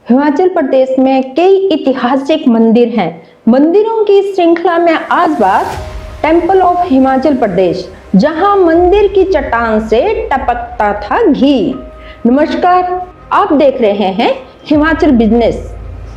हिमाचल प्रदेश में कई ऐतिहासिक मंदिर हैं। मंदिरों की श्रृंखला में आज बात टेंपल ऑफ हिमाचल प्रदेश, जहां मंदिर की चट्टान से टपकता था घी। नमस्कार, आप देख रहे हैं हिमाचल बिजनेस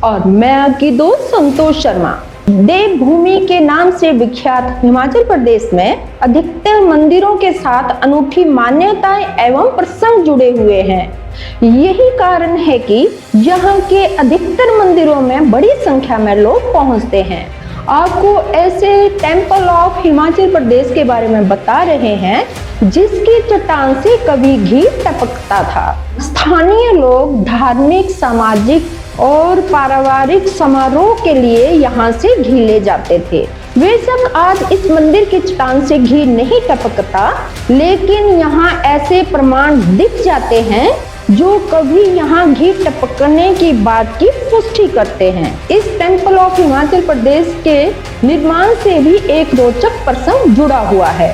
और मैं आपकी दोस्त संतोष शर्मा। देवभूमि के नाम से विख्यात हिमाचल प्रदेश में अधिकतर मंदिरों के साथ अनूठी मान्यताएं एवं प्रसंग जुड़े हुए हैं। यही कारण है कि यहाँ के अधिकतर मंदिरों में बड़ी संख्या में लोग पहुँचते हैं। आपको ऐसे टेंपल ऑफ हिमाचल प्रदेश के बारे में बता रहे हैं जिसकी चट्टान से कभी घी टपकता था। स्थानीय लोग धार्मिक, सामाजिक और पारिवारिक समारोह के लिए यहाँ से घी ले जाते थे। बेशक आज इस मंदिर की चट्टान से घी नहीं टपकता, लेकिन यहाँ ऐसे प्रमाण दिख जाते हैं जो कभी यहाँ घी टपकने की बात की पुष्टि करते हैं। इस टेंपल ऑफ हिमाचल प्रदेश के निर्माण से भी एक रोचक प्रसंग जुड़ा हुआ है।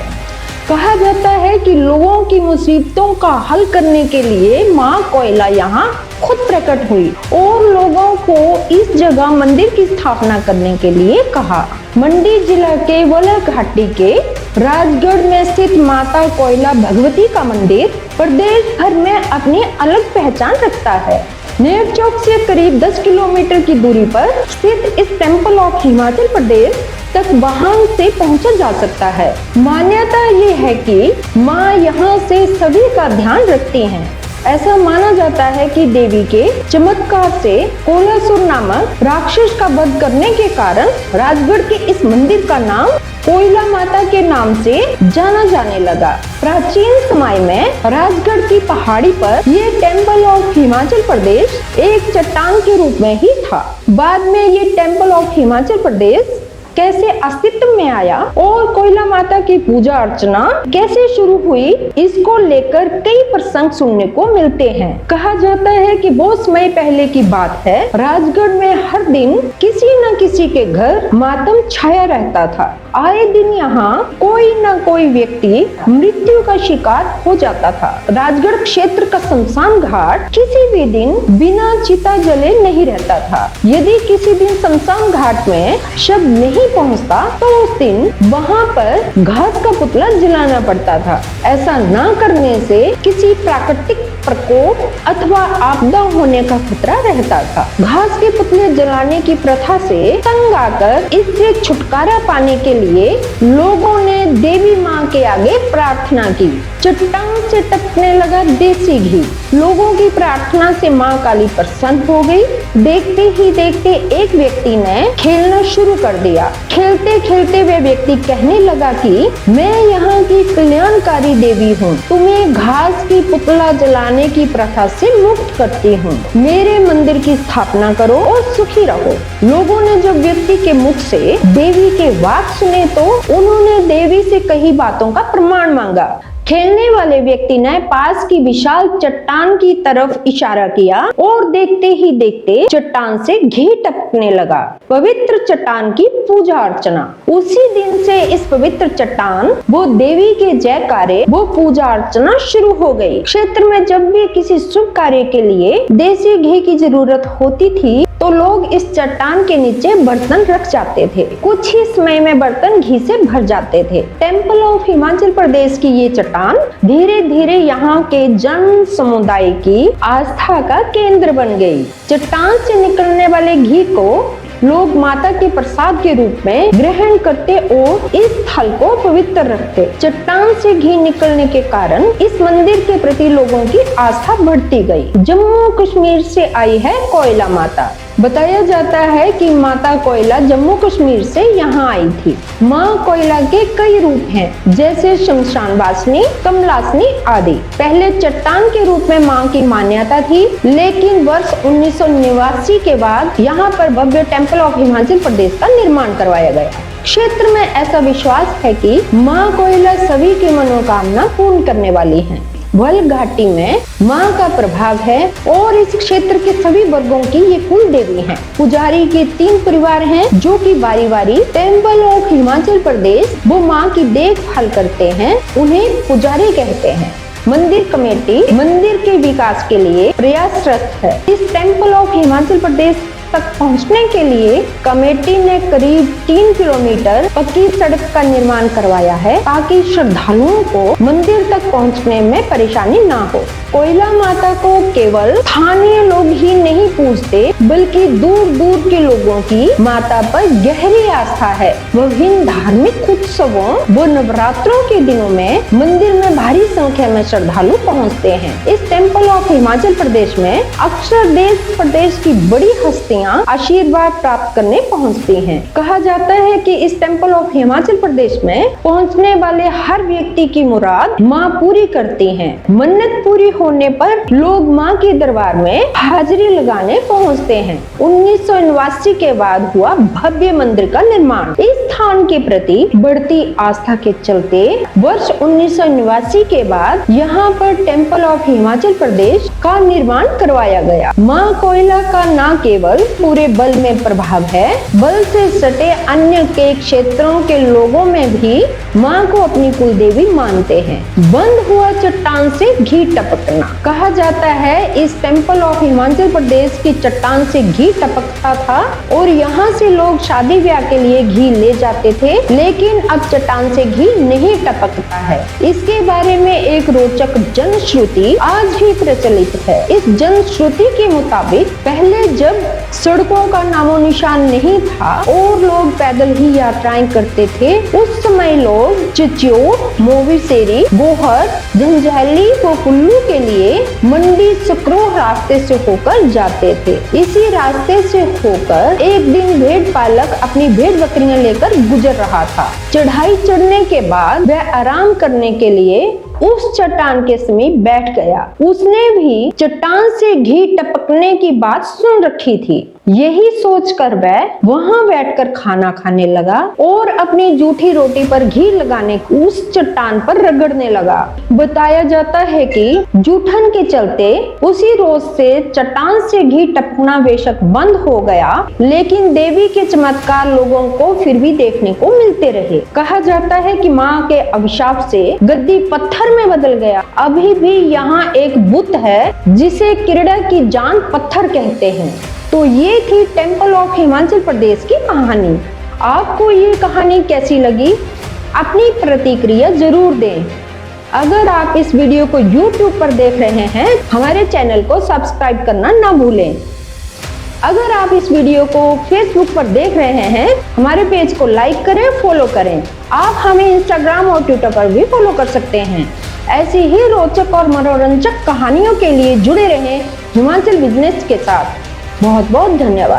कहा जाता है कि लोगों की मुसीबतों का हल करने के लिए माँ कोयला यहाँ खुद प्रकट हुई और लोगों को इस जगह मंदिर की स्थापना करने के लिए कहा। मंडी जिला के वला घाटी के राजगढ़ में स्थित माता कोयला भगवती का मंदिर प्रदेश भर में अपनी अलग पहचान रखता है। नेर चौक से करीब 10 किलोमीटर की दूरी पर स्थित इस टेंपल ऑफ हिमाचल प्रदेश तक वाहन से पहुंचा जा सकता है। मान्यता ये है कि माँ यहाँ से सभी का ध्यान रखती हैं। ऐसा माना जाता है कि देवी के चमत्कार से कोलासुर नामक राक्षस का वध करने के कारण राजगढ़ के इस मंदिर का नाम कोयला माता के नाम से जाना जाने लगा। प्राचीन समय में राजगढ़ की पहाड़ी पर ये टेंपल ऑफ हिमाचल प्रदेश एक चट्टान के रूप में ही था। बाद में ये टेंपल ऑफ हिमाचल प्रदेश कैसे अस्तित्व में आया और कोयला माता की पूजा अर्चना कैसे शुरू हुई, इसको लेकर कई प्रसंग सुनने को मिलते हैं। कहा जाता है कि बहुत समय पहले की बात है, राजगढ़ में हर दिन किसी न किसी के घर मातम छाया रहता था। आए दिन यहाँ कोई न कोई व्यक्ति मृत्यु का शिकार हो जाता था। राजगढ़ क्षेत्र का शमशान घाट किसी भी दिन बिना चिता जले नहीं रहता था। यदि किसी दिन शमशान घाट में शव नहीं पहुँचता तो उस दिन वहाँ पर घास का पुतला जलाना पड़ता था। ऐसा न करने से किसी प्राकृतिक प्रकोप अथवा आपदा होने का खतरा रहता था। घास के पुतले जलाने की प्रथा से तंग आकर इससे छुटकारा पाने के लिए लोगों ने देवी माँ के आगे प्रार्थना की। चट्टान से टपकने लगा देसी घी। लोगों की प्रार्थना से माँ काली प्रसन्न हो गई। देखते ही देखते एक व्यक्ति ने खेलना शुरू कर दिया। खेलते खेलते वह व्यक्ति कहने लगा कि मैं यहाँ की कल्याणकारी देवी हूँ, तुम्हें घास की पुतला जलाने की प्रथा से मुक्त करती हूँ। मेरे मंदिर की स्थापना करो और सुखी रहो। लोगों ने जब व्यक्ति के मुख से देवी के वाक सुने तो उन्होंने देवी से कई बातों का प्रमाण मांगा। खेलने वाले व्यक्ति ने पास की विशाल चट्टान की तरफ इशारा किया और देखते ही देखते चट्टान से घी टपकने लगा। पवित्र चट्टान की पूजा अर्चना। उसी दिन से इस पवित्र चट्टान वो देवी के जयकारे वो पूजा अर्चना शुरू हो गई। क्षेत्र में जब भी किसी शुभ कार्य के लिए देसी घी की जरूरत होती थी तो लोग इस चट्टान के नीचे बर्तन रख जाते थे। कुछ ही समय में बर्तन घी से भर जाते थे। टेंपल ऑफ हिमाचल प्रदेश की ये चट्टान धीरे धीरे यहाँ के जन समुदाय की आस्था का केंद्र बन गई। चट्टान से निकलने वाले घी को लोग माता के प्रसाद के रूप में ग्रहण करते और इस स्थल को पवित्र रखते। चट्टान से घी निकलने के कारण इस मंदिर के प्रति लोगों की आस्था बढ़ती गई। जम्मू कश्मीर से आई है कोयला माता। बताया जाता है कि माता कोयला जम्मू कश्मीर से यहाँ आई थी। माँ कोयला के कई रूप हैं, जैसे शमशान वासिनी, कमलासनी आदि। पहले चट्टान के रूप में माँ की मान्यता थी, लेकिन वर्ष 1989 के बाद यहाँ पर भव्य टेंपल ऑफ हिमाचल प्रदेश का निर्माण करवाया गया। क्षेत्र में ऐसा विश्वास है कि माँ कोयला सभी की मनोकामना पूर्ण करने वाली है। वल घाटी में माँ का प्रभाव है और इस क्षेत्र के सभी वर्गों की ये कुल देवी हैं। पुजारी के 3 परिवार हैं जो कि बारी बारी टेंपल ऑफ हिमाचल प्रदेश वो माँ की देखभाल करते हैं। उन्हें पुजारी कहते हैं। मंदिर कमेटी मंदिर के विकास के लिए प्रयासरत है। इस टेम्पल ऑफ हिमाचल प्रदेश तक पहुंचने के लिए कमेटी ने करीब 3 किलोमीटर पक्की सड़क का निर्माण करवाया है ताकि श्रद्धालुओं को मंदिर तक पहुंचने में परेशानी ना हो। कोयला माता को केवल स्थानीय लोग ही नहीं पूजते बल्कि दूर दूर के लोगों की माता पर गहरी आस्था है। विभिन्न धार्मिक उत्सवों व नवरात्रों के दिनों में मंदिर में भारी संख्या में श्रद्धालु पहुंचते हैं। इस टेम्पल ऑफ हिमाचल प्रदेश में अक्सर देश प्रदेश की बड़ी हस्तियां आशीर्वाद प्राप्त करने पहुंचती हैं। कहा जाता है कि इस टेम्पल ऑफ हिमाचल प्रदेश में पहुंचने वाले हर व्यक्ति की मुराद माँ पूरी करती हैं। मन्नत पूरी होने पर लोग माँ के दरबार में हाजिरी लगाने पहुंचते हैं। 1989 के बाद हुआ भव्य मंदिर का निर्माण। इस स्थान के प्रति बढ़ती आस्था के चलते वर्ष 1989 के बाद यहाँ पर टेम्पल ऑफ हिमाचल प्रदेश का निर्माण करवाया गया। माँ कोयला का न केवल पूरे बल में प्रभाव है, बल से सटे अन्य के क्षेत्रों के लोगों में भी माँ को अपनी कुल देवी मानते हैं। बंद हुआ चट्टान से घी टपकना। कहा जाता है इस टेम्पल ऑफ हिमाचल प्रदेश की चट्टान से घी टपकता था और यहाँ से लोग शादी ब्याह के लिए घी ले जाते थे, लेकिन अब चट्टान से घी नहीं टपकता है। इसके बारे में एक रोचक जनश्रुति आज भी प्रचलित है। इस जनश्रुति के मुताबिक पहले जब सड़कों का नामो निशान नहीं था और लोग पैदल ही यात्राएं करते थे, उस समय लोग चिच्योट, मोवीसेरी, गोहर, जंजैली व कुल्लू के लिए मंडी सकरोह रास्ते से होकर जाते थे। इसी रास्ते से होकर एक दिन भेड़ पालक अपनी भेड़ बकरियां लेकर गुजर रहा था। चढ़ाई चढ़ने के बाद वह आराम करने के लिए उस चट्टान के समीप बैठ गया। उसने भी चट्टान से घी टपकने की बात सुन रखी थी। यही सोचकर वह वहां बैठकर खाना खाने लगा और अपनी जूठी रोटी पर घी लगाने उस चट्टान पर रगड़ने लगा। बताया जाता है कि जूठन के चलते उसी रोज से चट्टान से घी टपकना बेशक बंद हो गया, लेकिन देवी के चमत्कार लोगों को फिर भी देखने को मिलते रहे। कहा जाता है कि माँ के अभिशाप से गद्दी पत्थर में बदल गया। अभी भी यहाँ एक बुत है जिसे किरड़ा की जान पत्थर कहते हैं। तो ये थी टेम्पल ऑफ हिमाचल प्रदेश की कहानी। आपको ये कहानी कैसी लगी? अपनी प्रतिक्रिया जरूर दें। अगर आप इस वीडियो को YouTube पर देख रहे हैं, हमारे चैनल को सब्सक्राइब करना ना भूलें। अगर आप इस वीडियो को Facebook पर देख रहे हैं, हमारे पेज को लाइक करें, फॉलो करें। आप हमें Instagram और Twitter पर भी फॉलो कर सकते हैं। ऐसी ही रोचक और मनोरंजक कहानियों के लिए जुड़े रहें हिमाचल बिजनेस के साथ। बहुत बहुत धन्यवाद।